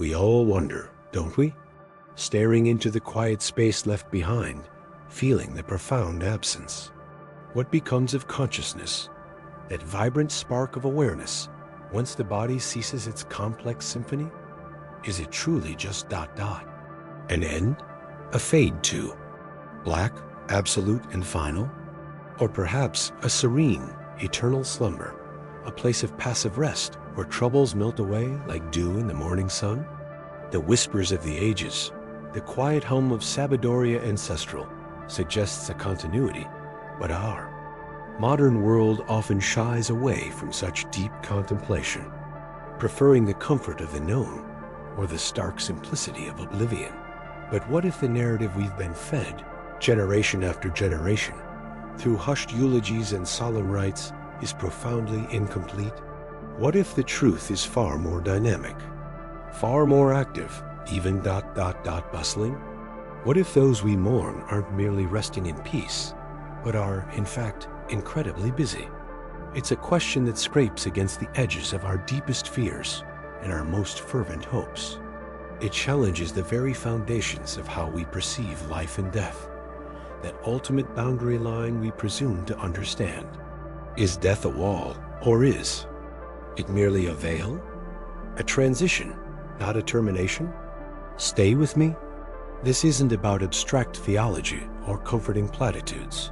We all wonder, don't we? Staring into the quiet space left behind, feeling the profound absence. What becomes of consciousness, that vibrant spark of awareness, once the body ceases its complex symphony? Is it truly just ... An end? A fade too? Black, absolute and final? Or perhaps a serene, eternal slumber, a place of passive rest where troubles melt away like dew in the morning sun? The whispers of the ages, the quiet hum of Sabadoria ancestral, suggests a continuity, but our modern world often shies away from such deep contemplation, preferring the comfort of the known or the stark simplicity of oblivion. But what if the narrative we've been fed, generation after generation, through hushed eulogies and solemn rites, is profoundly incomplete? What if the truth is far more dynamic, far more active, even ... bustling? What if those we mourn aren't merely resting in peace, but are, in fact, incredibly busy? It's a question that scrapes against the edges of our deepest fears and our most fervent hopes. It challenges the very foundations of how we perceive life and death, that ultimate boundary line we presume to understand. Is death a wall, or is it merely a veil? A transition, not a termination? Stay with me? This isn't about abstract theology or comforting platitudes.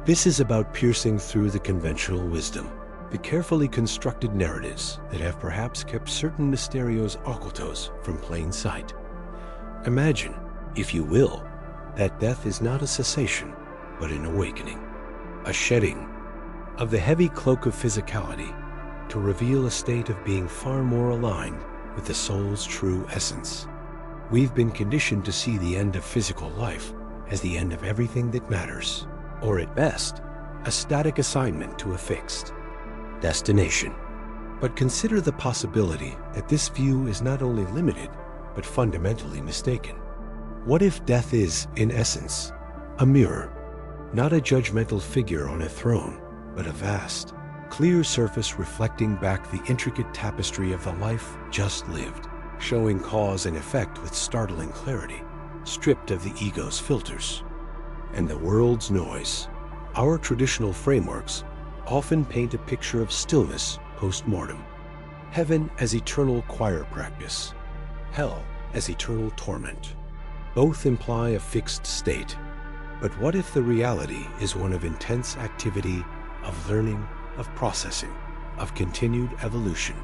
This is about piercing through the conventional wisdom, the carefully constructed narratives that have perhaps kept certain mysterios occultos from plain sight. Imagine, if you will, that death is not a cessation, but an awakening, a shedding of the heavy cloak of physicality to reveal a state of being far more aligned with the soul's true essence. We've been conditioned to see the end of physical life as the end of everything that matters, or at best, a static assignment to a fixed destination. But consider the possibility that this view is not only limited, but fundamentally mistaken. What if death is, in essence, a mirror, not a judgmental figure on a throne, but a vast, clear surface reflecting back the intricate tapestry of the life just lived, showing cause and effect with startling clarity, stripped of the ego's filters and the world's noise? Our traditional frameworks often paint a picture of stillness post-mortem, heaven as eternal choir practice, hell as eternal torment. Both imply a fixed state. But what if the reality is one of intense activity, of learning, of processing, of continued evolution?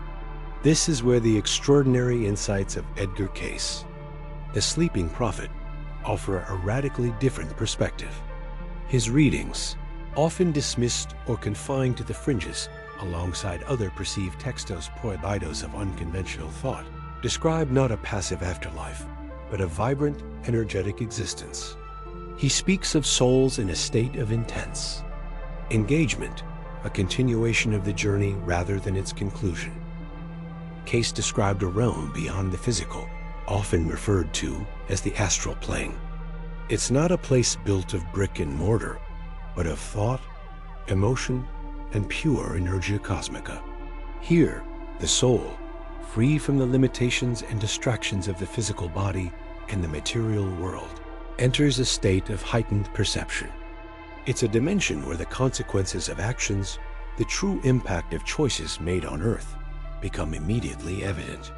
This is where the extraordinary insights of Edgar Cayce, the sleeping prophet, offer a radically different perspective. His readings, often dismissed or confined to the fringes alongside other perceived textos prohibidos of unconventional thought, describe not a passive afterlife, but a vibrant, energetic existence. He speaks of souls in a state of intense engagement, a continuation of the journey rather than its conclusion. Cayce described a realm beyond the physical, often referred to as the astral plane. It's not a place built of brick and mortar, but of thought, emotion, and pure energia cosmica. Here, the soul, free from the limitations and distractions of the physical body and the material world, enters a state of heightened perception. It's a dimension where the consequences of actions, the true impact of choices made on earth, become immediately evident.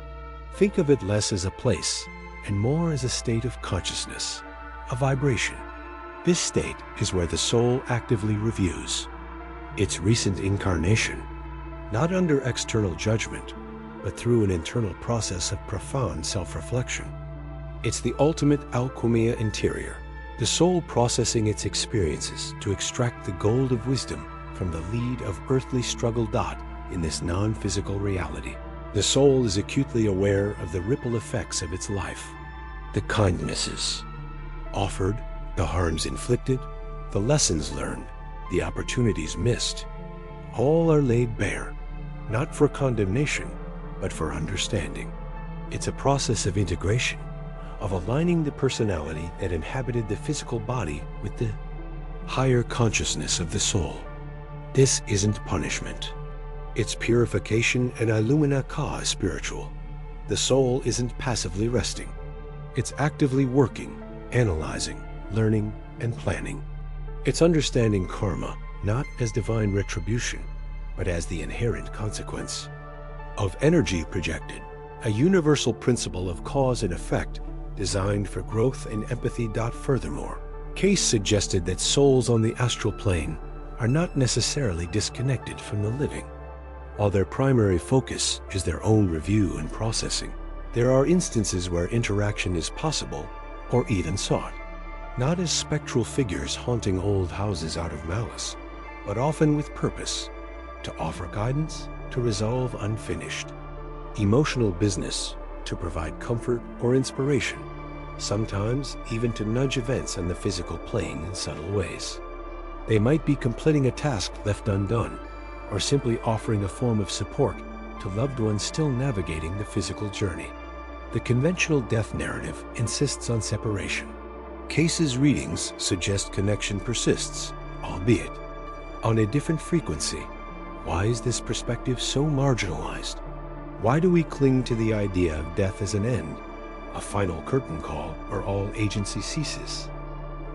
Think of it less as a place and more as a state of consciousness, a vibration. This state is where the soul actively reviews its recent incarnation, not under external judgment, but through an internal process of profound self-reflection. It's the ultimate alchemia interior, the soul processing its experiences to extract the gold of wisdom from the lead of earthly struggle in this non-physical reality. The soul is acutely aware of the ripple effects of its life, the kindnesses offered, the harms inflicted, the lessons learned, the opportunities missed. All are laid bare, not for condemnation, but for understanding. It's a process of integration, of aligning the personality that inhabited the physical body with the higher consciousness of the soul. This isn't punishment. It's purification and illumina ka spiritual. The soul isn't passively resting. It's actively working, analyzing, learning, and planning. It's understanding karma not as divine retribution, but as the inherent consequence of energy projected, a universal principle of cause and effect designed for growth and empathy. Furthermore, Cayce suggested that souls on the astral plane are not necessarily disconnected from the living. While their primary focus is their own review and processing, there are instances where interaction is possible or even sought, not as spectral figures haunting old houses out of malice, but often with purpose, to offer guidance, to resolve unfinished emotional business, to provide comfort or inspiration, sometimes even to nudge events on the physical plane in subtle ways. They might be completing a task left undone, or simply offering a form of support to loved ones still navigating the physical journey. The conventional death narrative insists on separation. Cayce's readings suggest connection persists, albeit on a different frequency. Why is this perspective so marginalized? Why do we cling to the idea of death as an end, a final curtain call where all agency ceases?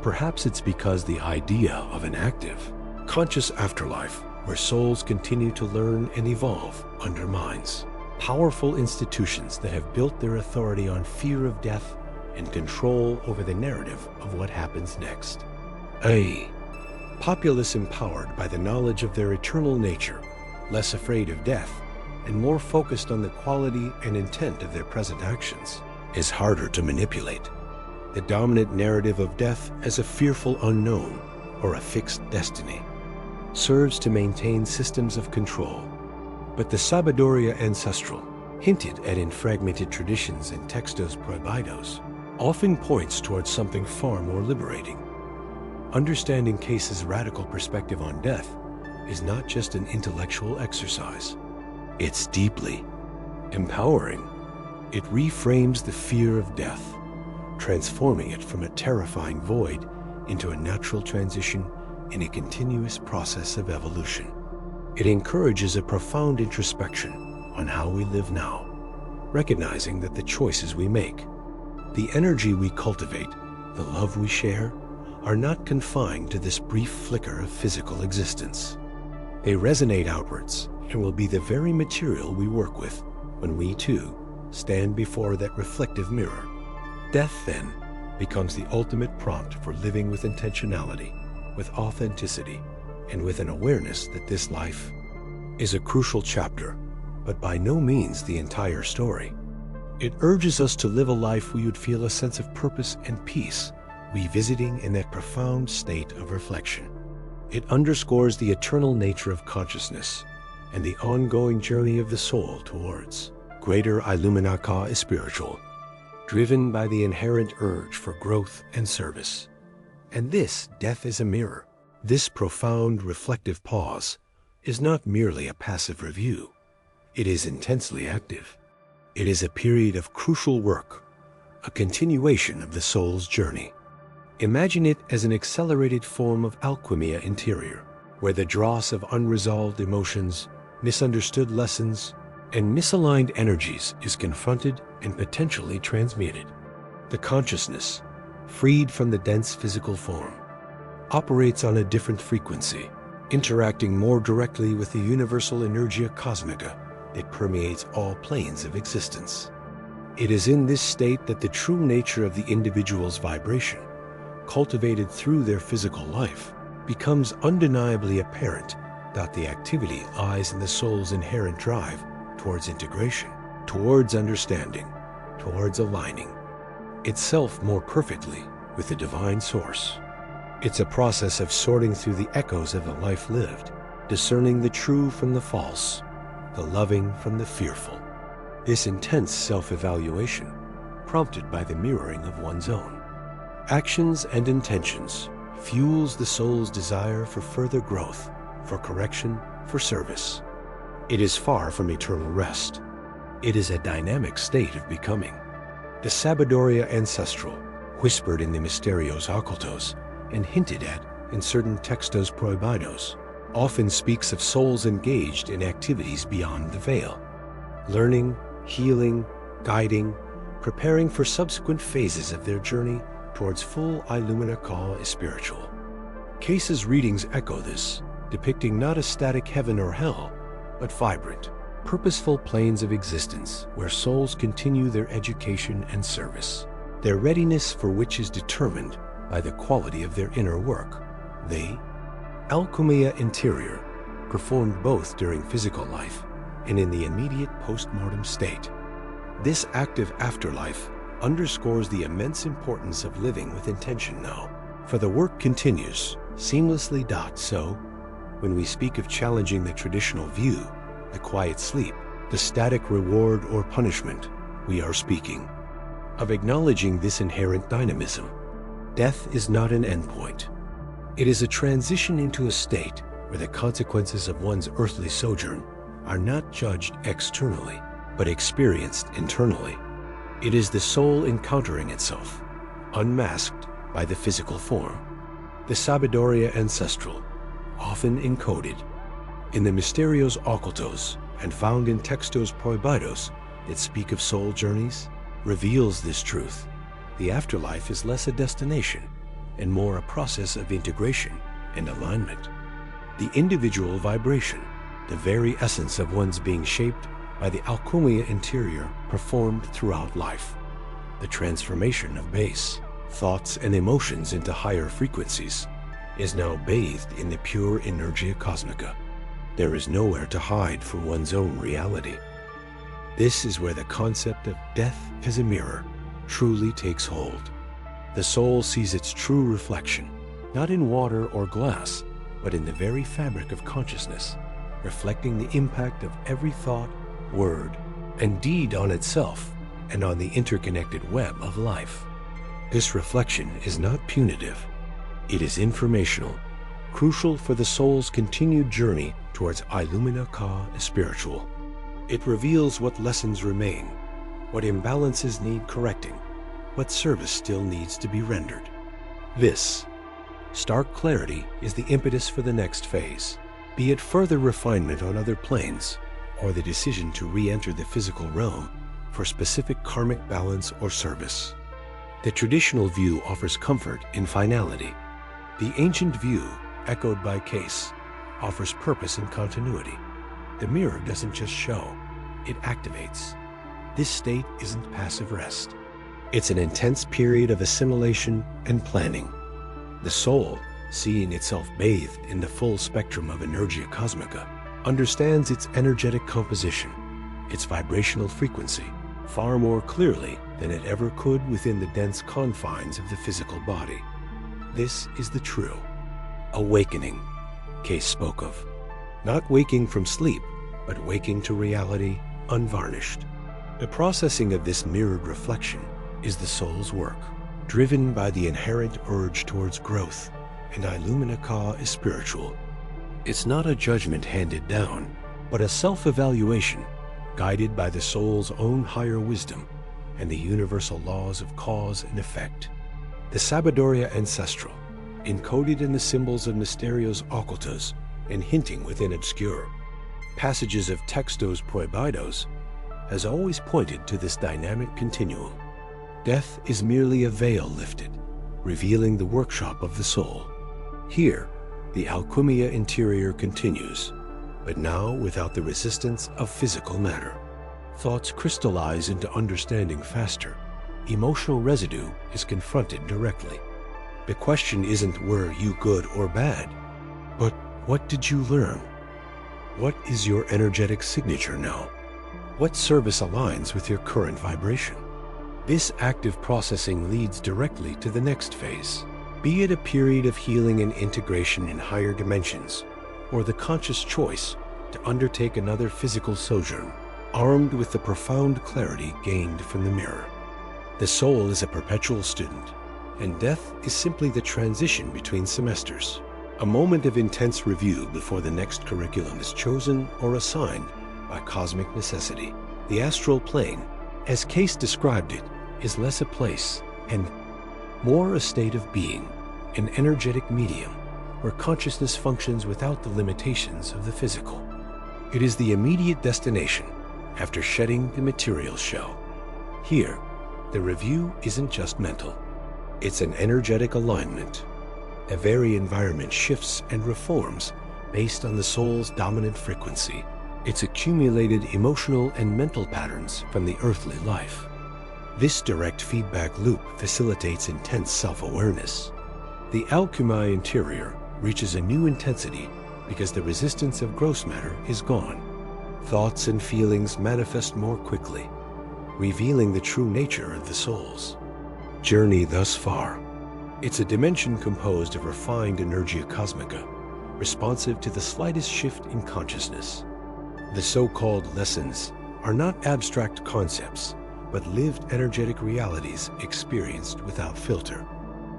Perhaps it's because the idea of an active, conscious afterlife where souls continue to learn and evolve undermines powerful institutions that have built their authority on fear of death and control over the narrative of what happens next. A populace empowered by the knowledge of their eternal nature, less afraid of death, and more focused on the quality and intent of their present actions, is harder to manipulate. The dominant narrative of death as a fearful unknown or a fixed destiny serves to maintain systems of control. But the sabiduría ancestral, hinted at in fragmented traditions and textos prohibidos, often points towards something far more liberating. Understanding Cayce's radical perspective on death is not just an intellectual exercise. It's deeply empowering. It reframes the fear of death, transforming it from a terrifying void into a natural transition in a continuous process of evolution. It encourages a profound introspection on how we live now, recognizing that the choices we make, the energy we cultivate, the love we share, are not confined to this brief flicker of physical existence. They resonate outwards and will be the very material we work with when we, too, stand before that reflective mirror. Death, then, becomes the ultimate prompt for living with intentionality, with authenticity, and with an awareness that this life is a crucial chapter, but by no means the entire story. It urges us to live a life where you'd feel a sense of purpose and peace, revisiting in that profound state of reflection. It underscores the eternal nature of consciousness and the ongoing journey of the soul towards greater illuminaka spiritual, driven by the inherent urge for growth and service. And this, death is a mirror. This profound reflective pause is not merely a passive review. It is intensely active. It is a period of crucial work, a continuation of the soul's journey. Imagine it as an accelerated form of alchemia interior, where the dross of unresolved emotions, misunderstood lessons, and misaligned energies is confronted and potentially transmuted. The consciousness, freed from the dense physical form, operates on a different frequency, interacting more directly with the universal energia cosmica that permeates all planes of existence. It is in this state that the true nature of the individual's vibration, cultivated through their physical life, becomes undeniably apparent. The activity lies in the soul's inherent drive towards integration, towards understanding, towards aligning itself more perfectly with the divine source. It's a process of sorting through the echoes of the life lived, discerning the true from the false, the loving from the fearful. This intense self-evaluation, prompted by the mirroring of one's own actions and intentions, fuels the soul's desire for further growth, for correction, for service. It is far from eternal rest. It is a dynamic state of becoming. The sabiduría ancestral, whispered in the misterios ocultos and hinted at in certain textos prohibidos, often speaks of souls engaged in activities beyond the veil, learning, healing, guiding, preparing for subsequent phases of their journey towards full Illumina Ka spiritual. Cayce's readings echo this, depicting not a static heaven or hell, but vibrant, purposeful planes of existence where souls continue their education and service, their readiness for which is determined by the quality of their inner work. The alchemia interior, performed both during physical life and in the immediate post-mortem state. This active afterlife underscores the immense importance of living with intention now, for the work continues seamlessly. So, when we speak of challenging the traditional view, the quiet sleep, the static reward or punishment, we are speaking of acknowledging this inherent dynamism. Death is not an endpoint. It is a transition into a state where the consequences of one's earthly sojourn are not judged externally, but experienced internally. It is the soul encountering itself, unmasked by the physical form. The Sabiduría Ancestral, often encoded in the Misterios Ocultos and found in Textos Prohibidos that speak of soul journeys, reveals this truth. The afterlife is less a destination and more a process of integration and alignment. The individual vibration, the very essence of one's being shaped by the alchemia interior performed throughout life. The transformation of base thoughts and emotions into higher frequencies is now bathed in the pure energia cosmica. There is nowhere to hide for one's own reality. This is where the concept of death as a mirror truly takes hold. The soul sees its true reflection, not in water or glass, but in the very fabric of consciousness, reflecting the impact of every thought, word, and deed on itself and on the interconnected web of life. This reflection is not punitive. It is informational, crucial for the soul's continued journey towards Illumina Ka spiritual. It reveals what lessons remain, what imbalances need correcting, what service still needs to be rendered. This stark clarity is the impetus for the next phase, be it further refinement on other planes, or the decision to re-enter the physical realm for specific karmic balance or service. The traditional view offers comfort in finality. The ancient view, echoed by Cayce, offers purpose and continuity. The mirror doesn't just show, it activates. This state isn't passive rest. It's an intense period of assimilation and planning. The soul, seeing itself bathed in the full spectrum of energia cosmica, understands its energetic composition, its vibrational frequency, far more clearly than it ever could within the dense confines of the physical body. This is the true awakening Cayce spoke of. Not waking from sleep, but waking to reality unvarnished. The processing of this mirrored reflection is the soul's work, driven by the inherent urge towards growth, and Illumina Ka is spiritual. It's not a judgment handed down, but a self-evaluation guided by the soul's own higher wisdom and the universal laws of cause and effect. The Sabiduría Ancestral, encoded in the symbols of Misterios Ocultos and hinting within obscure passages of Textos Prohibidos, has always pointed to this dynamic continuum. Death is merely a veil lifted, revealing the workshop of the soul. Here, the alchemia interior continues, but now without the resistance of physical matter. Thoughts crystallize into understanding faster. Emotional residue is confronted directly. The question isn't were you good or bad, but what did you learn? What is your energetic signature now? What service aligns with your current vibration? This active processing leads directly to the next phase, be it a period of healing and integration in higher dimensions, or the conscious choice to undertake another physical sojourn, armed with the profound clarity gained from the mirror. The soul is a perpetual student, and death is simply the transition between semesters, a moment of intense review before the next curriculum is chosen or assigned by cosmic necessity. The astral plane, as Cayce described it, is less a place and more a state of being, an energetic medium where consciousness functions without the limitations of the physical. It is the immediate destination after shedding the material shell. Here, the review isn't just mental. It's an energetic alignment. A very environment shifts and reforms based on the soul's dominant frequency, its accumulated emotional and mental patterns from the earthly life. This direct feedback loop facilitates intense self-awareness. The alchemy interior reaches a new intensity because the resistance of gross matter is gone. Thoughts and feelings manifest more quickly, revealing the true nature of the soul's journey thus far. It's a dimension composed of refined energia cosmica, responsive to the slightest shift in consciousness. The so-called lessons are not abstract concepts, but lived energetic realities experienced without filter.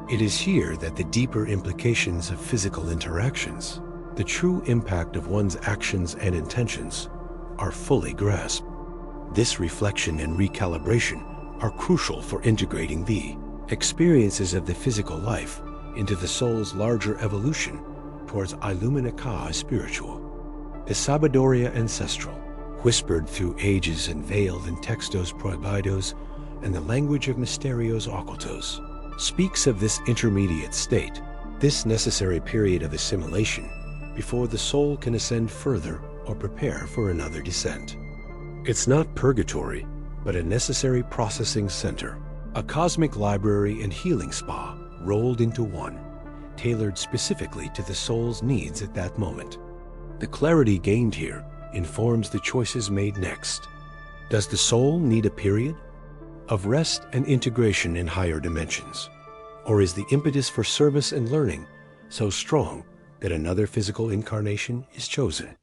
It is here that the deeper implications of physical interactions, the true impact of one's actions and intentions, are fully grasped. This reflection and recalibration are crucial for integrating the experiences of the physical life into the soul's larger evolution towards Illumina Ka spiritual. The Sabiduría Ancestral, whispered through ages and veiled in textos prohibidos and the language of mysterios ocultos, speaks of this intermediate state, this necessary period of assimilation before the soul can ascend further or prepare for another descent. It's not purgatory, but a necessary processing center, a cosmic library and healing spa rolled into one, tailored specifically to the soul's needs at that moment. The clarity gained here informs the choices made next. Does the soul need a period of rest and integration in higher dimensions? Or is the impetus for service and learning so strong that another physical incarnation is chosen?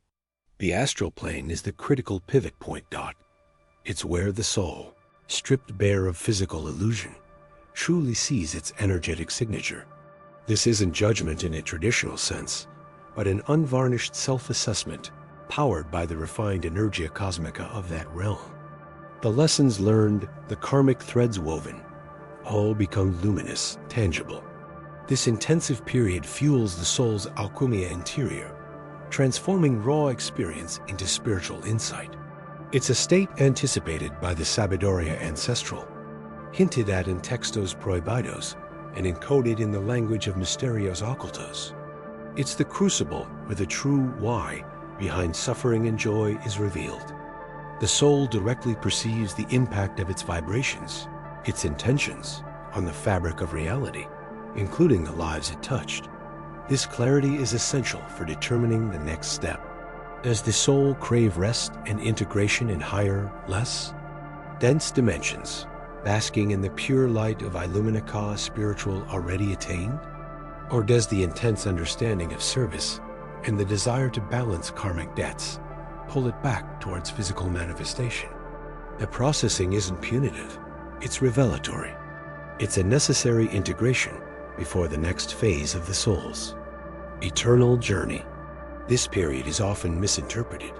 The astral plane is the critical pivot point. It's where the soul, stripped bare of physical illusion, truly sees its energetic signature. This isn't judgment in a traditional sense, but an unvarnished self-assessment powered by the refined energia cosmica of that realm. The lessons learned, the karmic threads woven, all become luminous, tangible. This intensive period fuels the soul's alchemia interior, transforming raw experience into spiritual insight. It's a state anticipated by the Sabiduría Ancestral, hinted at in textos prohibidos, and encoded in the language of mysterios ocultos. It's the crucible where the true why behind suffering and joy is revealed. The soul directly perceives the impact of its vibrations, its intentions, on the fabric of reality, including the lives it touched. This clarity is essential for determining the next step. Does the soul crave rest and integration in higher, less dense dimensions, basking in the pure light of Illumina Ka spiritual already attained? Or does the intense understanding of service and the desire to balance karmic debts pull it back towards physical manifestation? The processing isn't punitive, it's revelatory. It's a necessary integration before the next phase of the soul's eternal journey. This period is often misinterpreted,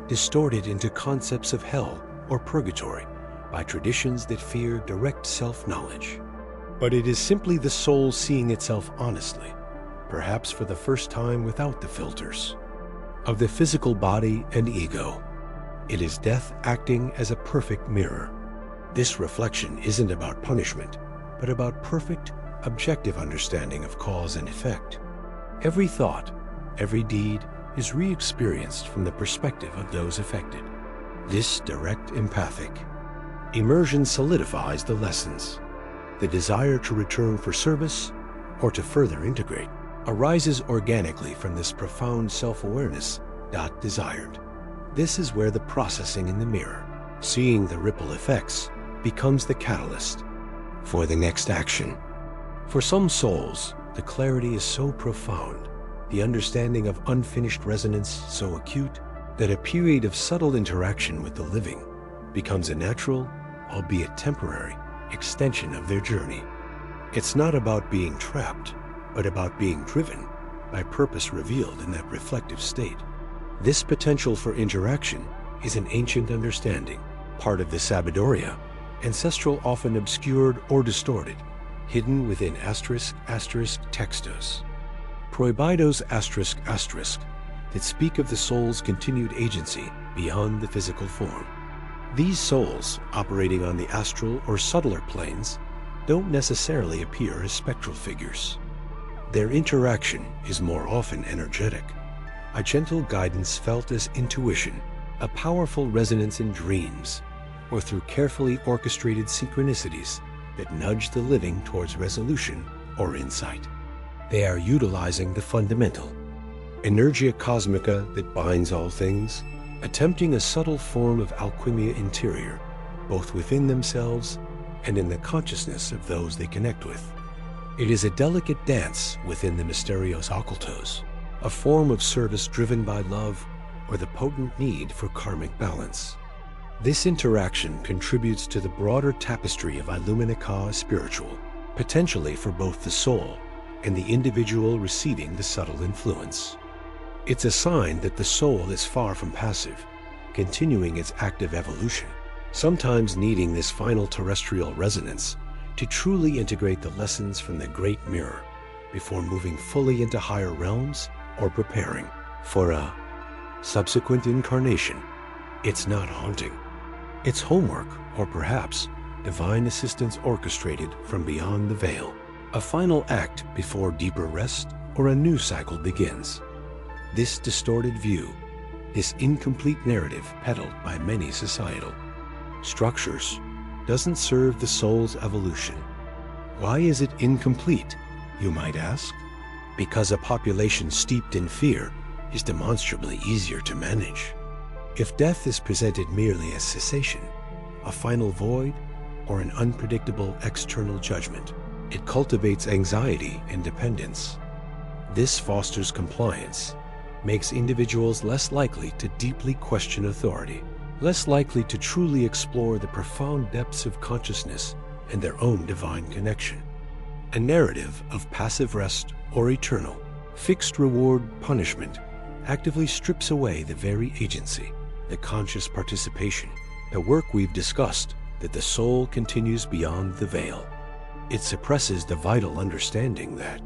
distorted into concepts of hell or purgatory by traditions that fear direct self-knowledge. But it is simply the soul seeing itself honestly, perhaps for the first time without the filters of the physical body and ego. It is death acting as a perfect mirror. This reflection isn't about punishment, but about perfect, objective understanding of cause and effect. Every thought, every deed is re-experienced from the perspective of those affected. This direct empathic immersion solidifies the lessons. The desire to return for service or to further integrate arises organically from this profound self-awareness desired. This is where the processing in the mirror, seeing the ripple effects, becomes the catalyst for the next action. For some souls, the clarity is so profound, the understanding of unfinished resonance so acute, that a period of subtle interaction with the living becomes a natural, albeit temporary, extension of their journey. It's not about being trapped, but about being driven by purpose revealed in that reflective state. This potential for interaction is an ancient understanding, part of the Sabiduría Ancestral, often obscured or distorted, hidden within *** textos. Prohibidos *** that speak of the soul's continued agency beyond the physical form. These souls, operating on the astral or subtler planes, don't necessarily appear as spectral figures. Their interaction is more often energetic, a gentle guidance felt as intuition, a powerful resonance in dreams, or through carefully orchestrated synchronicities that nudge the living towards resolution or insight. They are utilizing the fundamental, energia cosmica that binds all things, attempting a subtle form of alchemia interior, both within themselves and in the consciousness of those they connect with. It is a delicate dance within the mysterios occultos, a form of service driven by love or the potent need for karmic balance. This interaction contributes to the broader tapestry of Illumina Ka spiritual, potentially for both the soul and the individual receiving the subtle influence. It's a sign that the soul is far from passive, continuing its active evolution, sometimes needing this final terrestrial resonance to truly integrate the lessons from the Great Mirror before moving fully into higher realms or preparing for a subsequent incarnation. It's not haunting. It's homework, or perhaps divine assistance orchestrated from beyond the veil. A final act before deeper rest or a new cycle begins. This distorted view, this incomplete narrative peddled by many societal structures, doesn't serve the soul's evolution. Why is it incomplete, you might ask? Because a population steeped in fear is demonstrably easier to manage. If death is presented merely as cessation, a final void, or an unpredictable external judgment, it cultivates anxiety and dependence. This fosters compliance, makes individuals less likely to deeply question authority, less likely to truly explore the profound depths of consciousness and their own divine connection. A narrative of passive rest or eternal, fixed reward punishment actively strips away the very agency, the conscious participation, the work we've discussed, that the soul continues beyond the veil. It suppresses the vital understanding that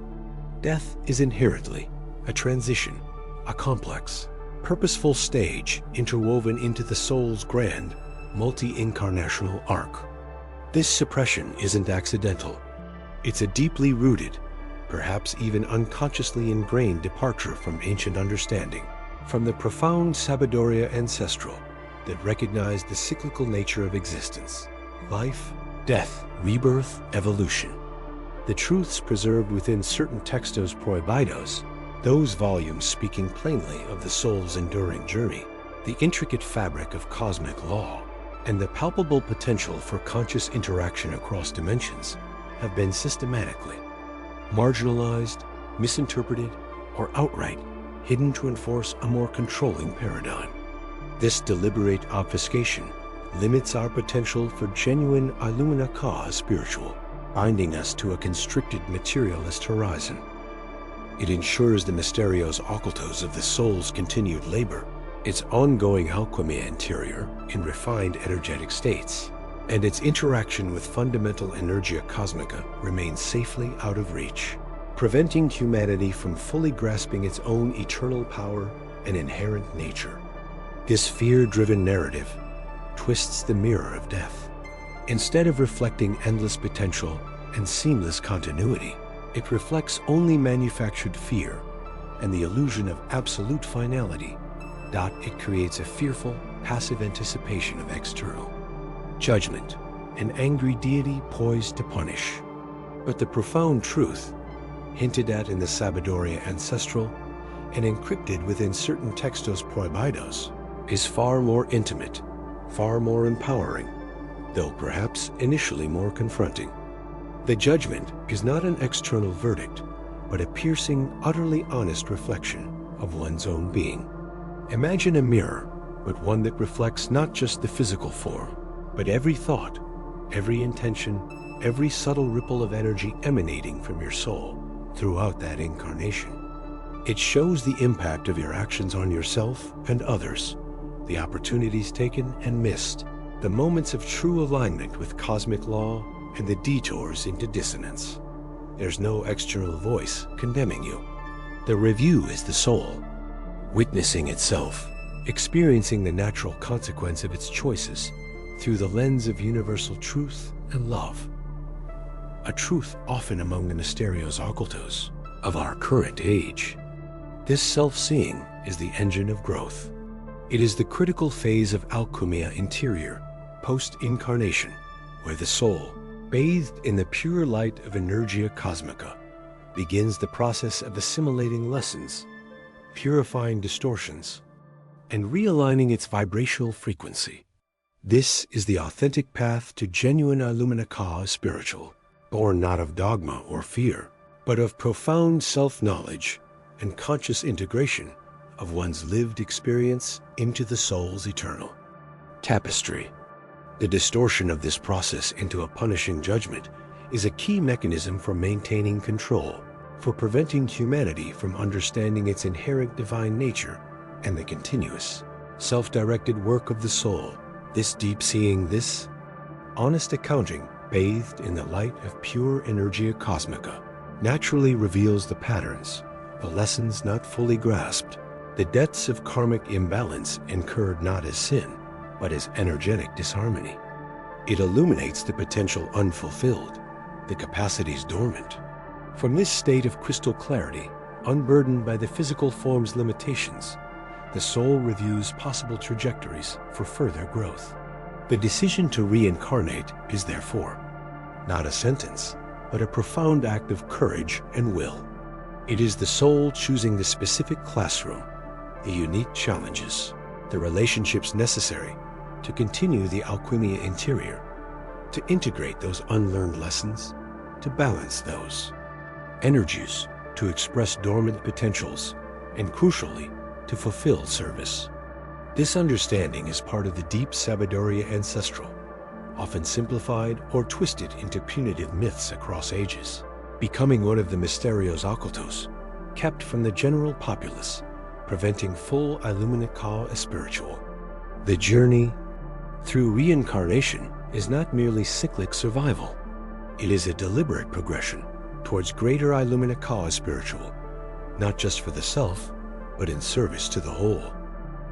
death is inherently a transition, a complex, purposeful stage interwoven into the soul's grand, multi-incarnational arc. This suppression isn't accidental. It's a deeply rooted, perhaps even unconsciously ingrained departure from ancient understanding, from the profound Sabiduria ancestral that recognized the cyclical nature of existence, life, death, rebirth, evolution. The truths preserved within certain textos prohibidos, those volumes speaking plainly of the soul's enduring journey, the intricate fabric of cosmic law, and the palpable potential for conscious interaction across dimensions, have been systematically marginalized, misinterpreted, or outright hidden to enforce a more controlling paradigm. This deliberate obfuscation limits our potential for genuine Illumina Ka spiritual, binding us to a constricted materialist horizon. It ensures the mysterios occultos of the soul's continued labor, its ongoing alchemia interior in refined energetic states, and its interaction with fundamental energia cosmica remains safely out of reach, preventing humanity from fully grasping its own eternal power and inherent nature. This fear-driven narrative twists the mirror of death. Instead of reflecting endless potential and seamless continuity, it reflects only manufactured fear and the illusion of absolute finality. It creates a fearful, passive anticipation of external judgment, an angry deity poised to punish. But the profound truth, hinted at in the Sabiduria ancestral and encrypted within certain textos prohibidos, is far more intimate, far more empowering, though perhaps initially more confronting. The judgment is not an external verdict, but a piercing, utterly honest reflection of one's own being. Imagine a mirror, but one that reflects not just the physical form, but every thought, every intention, every subtle ripple of energy emanating from your soul throughout that incarnation. It shows the impact of your actions on yourself and others, the opportunities taken and missed, the moments of true alignment with cosmic law, and the detours into dissonance. There's no external voice condemning you. The review is the soul, witnessing itself, experiencing the natural consequence of its choices, through the lens of universal truth and love. A truth often among the mysterios occultos of our current age. This self-seeing is the engine of growth. It is the critical phase of alchemia interior, post-incarnation, where the soul, bathed in the pure light of energia cosmica, begins the process of assimilating lessons, purifying distortions, and realigning its vibrational frequency. This is the authentic path to genuine Illumina Ka spiritual, born not of dogma or fear, but of profound self-knowledge and conscious integration of one's lived experience into the soul's eternal tapestry. The distortion of this process into a punishing judgment is a key mechanism for maintaining control, for preventing humanity from understanding its inherent divine nature and the continuous, self-directed work of the soul. This deep seeing, this honest accounting, bathed in the light of pure energia cosmica, naturally reveals the patterns, the lessons not fully grasped, the debts of karmic imbalance incurred not as sin, but as energetic disharmony. It illuminates the potential unfulfilled, the capacities dormant. From this state of crystal clarity, unburdened by the physical form's limitations, the soul reviews possible trajectories for further growth. The decision to reincarnate is therefore not a sentence, but a profound act of courage and will. It is the soul choosing the specific classroom, the unique challenges, the relationships necessary to continue the alchemia interior, to integrate those unlearned lessons, to balance those energies, to express dormant potentials, and crucially, to fulfill service. This understanding is part of the deep sabiduria ancestral, often simplified or twisted into punitive myths across ages, becoming one of the mysterios occultos, kept from the general populace, preventing full Illumina Ka spiritual. The journey through reincarnation is not merely cyclic survival. It is a deliberate progression towards greater Illumina Ka spiritual, not just for the self, but in service to the whole.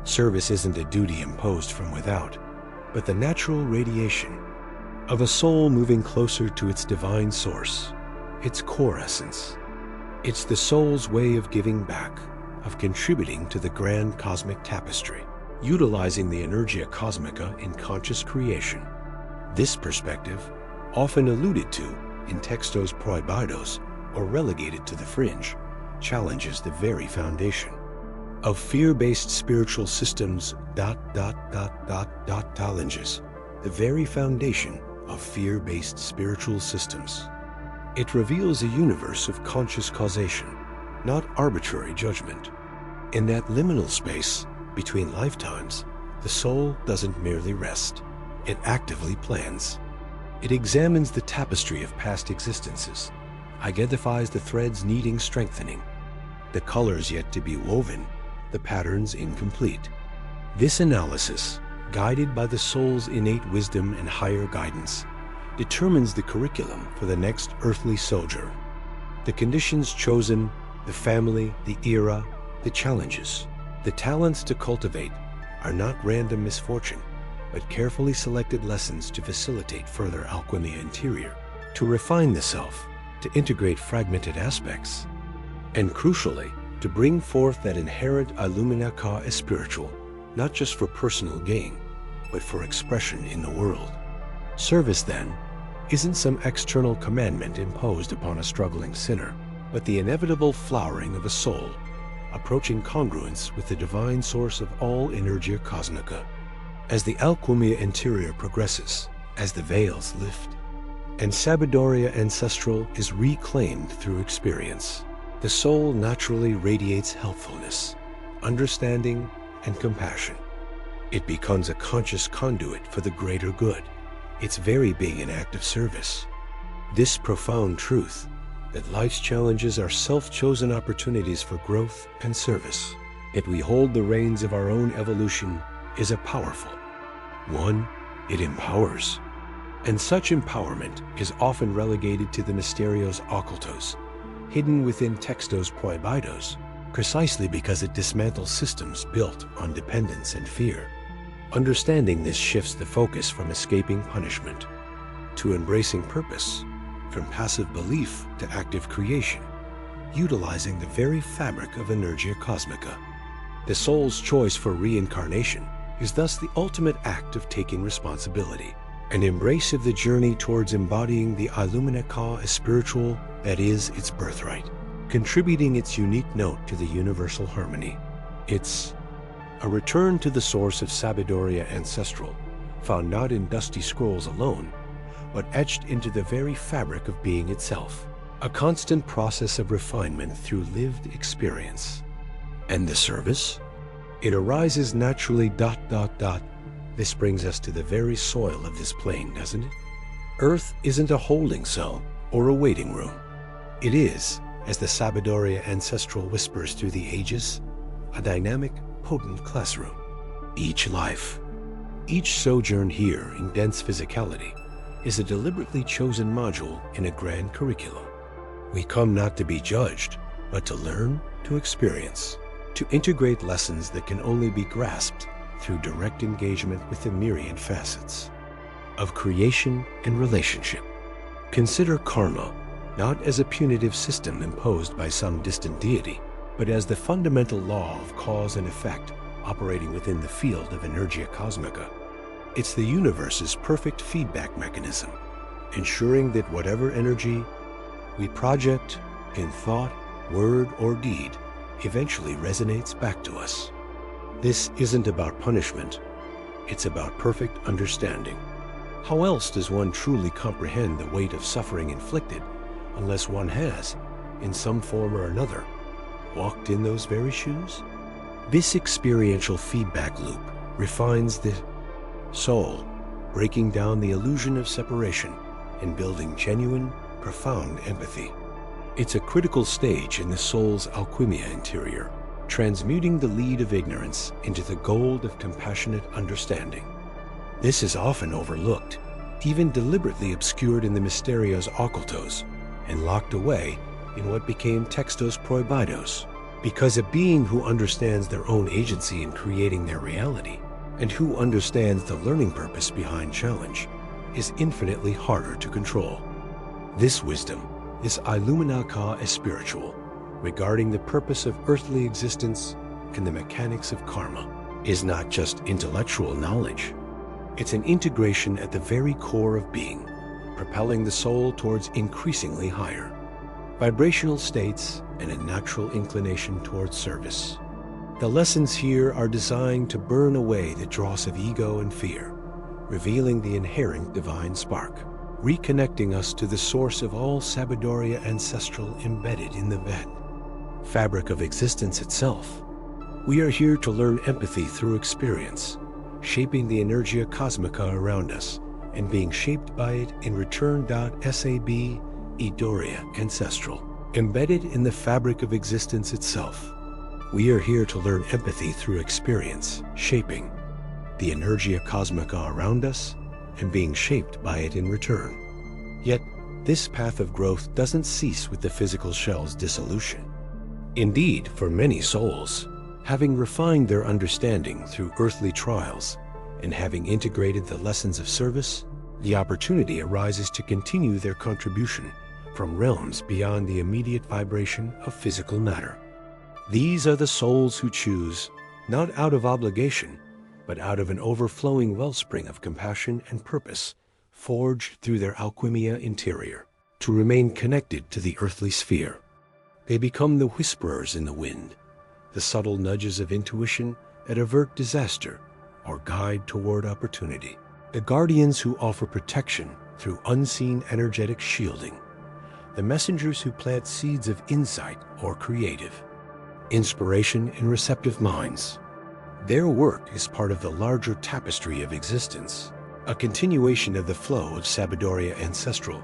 Service isn't a duty imposed from without, but the natural radiation of a soul moving closer to its divine source, its core essence. It's the soul's way of giving back, of contributing to the grand cosmic tapestry, utilizing the energia cosmica in conscious creation. This perspective, often alluded to in textos prohibidos or relegated to the fringe, challenges the very foundation of fear-based spiritual systems. Challenges the very foundation of fear-based spiritual systems. It reveals a universe of conscious causation, not arbitrary judgment. In that liminal space between lifetimes, the soul doesn't merely rest. It actively plans. It examines the tapestry of past existences, identifies the threads needing strengthening, the colors yet to be woven, the patterns incomplete. This analysis, guided by the soul's innate wisdom and higher guidance, determines the curriculum for the next earthly sojourn. The conditions chosen, the family, the era, the challenges, the talents to cultivate are not random misfortune, but carefully selected lessons to facilitate further alchemy interior, to refine the self, to integrate fragmented aspects, and crucially, to bring forth that inherent Illumina Ka spiritual, not just for personal gain, but for expression in the world. Service, then, isn't some external commandment imposed upon a struggling sinner, but the inevitable flowering of a soul, approaching congruence with the divine source of all energia cosmica. As the alchemia interior progresses, as the veils lift, and sabiduria ancestral is reclaimed through experience, the soul naturally radiates helpfulness, understanding, and compassion. It becomes a conscious conduit for the greater good, its very being an act of service. This profound truth, that life's challenges are self-chosen opportunities for growth and service, that we hold the reins of our own evolution, is a powerful one. It empowers. And such empowerment is often relegated to the mysterios occultos, hidden within textos prohibidos, precisely because it dismantles systems built on dependence and fear. Understanding this shifts the focus from escaping punishment to embracing purpose, from passive belief to active creation, utilizing the very fabric of Energia Cosmica. The soul's choice for reincarnation is thus the ultimate act of taking responsibility, an embrace of the journey towards embodying the Illumina Ka as spiritual that is its birthright, contributing its unique note to the universal harmony. It's a return to the source of Sabiduria Ancestral, found not in dusty scrolls alone, but etched into the very fabric of being itself, a constant process of refinement through lived experience. And the service? It arises naturally ... This brings us to the very soil of this plane, doesn't it? Earth isn't a holding cell or a waiting room. It is, as the Sabiduria Ancestral whispers through the ages, a dynamic, potent classroom. Each life, each sojourn here in dense physicality, is a deliberately chosen module in a grand curriculum. We come not to be judged, but to learn, to experience, to integrate lessons that can only be grasped through direct engagement with the myriad facets of creation and relationship. Consider karma not as a punitive system imposed by some distant deity, but as the fundamental law of cause and effect operating within the field of Energia Cosmica. It's the universe's perfect feedback mechanism, ensuring that whatever energy we project in thought, word, or deed eventually resonates back to us. This isn't about punishment, it's about perfect understanding. How else does one truly comprehend the weight of suffering inflicted unless one has, in some form or another, walked in those very shoes? This experiential feedback loop refines the soul, breaking down the illusion of separation and building genuine, profound empathy. It's a critical stage in the soul's alchemia interior, transmuting the lead of ignorance into the gold of compassionate understanding. This is often overlooked, even deliberately obscured in the Mysterios Occultos, and locked away in what became Textos Prohibidos, because a being who understands their own agency in creating their reality, and who understands the learning purpose behind challenge, is infinitely harder to control. This wisdom, this Illumina Ka as spiritual, regarding the purpose of earthly existence and the mechanics of karma, is not just intellectual knowledge. It's an integration at the very core of being, propelling the soul towards increasingly higher vibrational states and a natural inclination towards service. The lessons here are designed to burn away the dross of ego and fear, revealing the inherent divine spark, reconnecting us to the source of all Sabiduria Ancestral embedded in the fabric of existence itself. We are here to learn empathy through experience, shaping the Energia Cosmica around us and being shaped by it in return. Sabiduria Ancestral, embedded in the fabric of existence itself. We are here to learn empathy through experience, shaping the Energia Cosmica around us and being shaped by it in return. Yet, this path of growth doesn't cease with the physical shell's dissolution. Indeed, for many souls, having refined their understanding through earthly trials and having integrated the lessons of service, the opportunity arises to continue their contribution from realms beyond the immediate vibration of physical matter. These are the souls who choose, not out of obligation, but out of an overflowing wellspring of compassion and purpose, forged through their alchemia interior, to remain connected to the earthly sphere. They become the whisperers in the wind, the subtle nudges of intuition that avert disaster or guide toward opportunity, the guardians who offer protection through unseen energetic shielding, the messengers who plant seeds of insight or creative inspiration in receptive minds. Their work is part of the larger tapestry of existence, a continuation of the flow of Sabiduria Ancestral,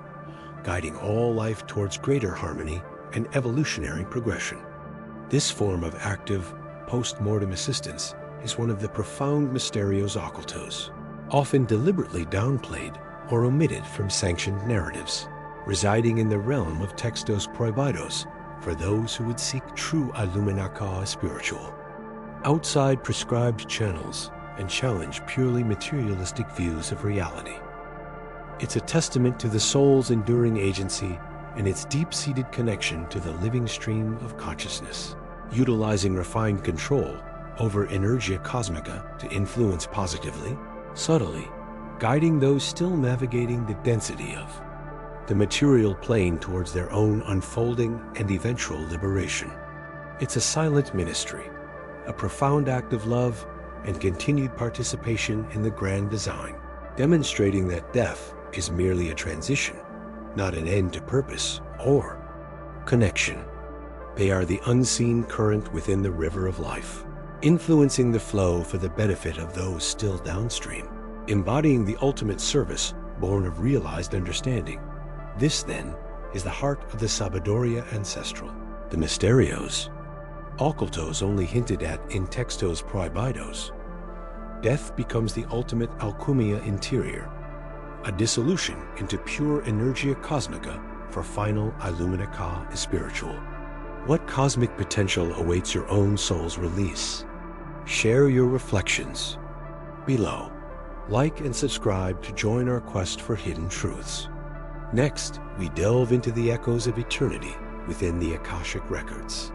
guiding all life towards greater harmony and evolutionary progression. This form of active, post-mortem assistance is one of the profound Mysterios Occultos, often deliberately downplayed or omitted from sanctioned narratives, residing in the realm of Textos Prohibidos for those who would seek true Illumina Ka spiritual. Outside prescribed channels and challenge purely materialistic views of reality. It's a testament to the soul's enduring agency and its deep-seated connection to the living stream of consciousness, utilizing refined control over Energia Cosmica to influence positively, subtly, guiding those still navigating the density of the material plane towards their own unfolding and eventual liberation. It's a silent ministry, a profound act of love and continued participation in the grand design, demonstrating that death is merely a transition, not an end to purpose or connection. They are the unseen current within the river of life, influencing the flow for the benefit of those still downstream, embodying the ultimate service born of realized understanding. This, then, is the heart of the Sabiduría Ancestral, the Misterios, occultos only hinted at in textos prohibidos. Death becomes the ultimate alchumia interior, a dissolution into pure Energia Cosmica for final Illumina Ka spiritual. What cosmic potential awaits your own soul's release? Share your reflections below. Like and subscribe to join our quest for hidden truths. Next, we delve into the echoes of eternity within the Akashic Records.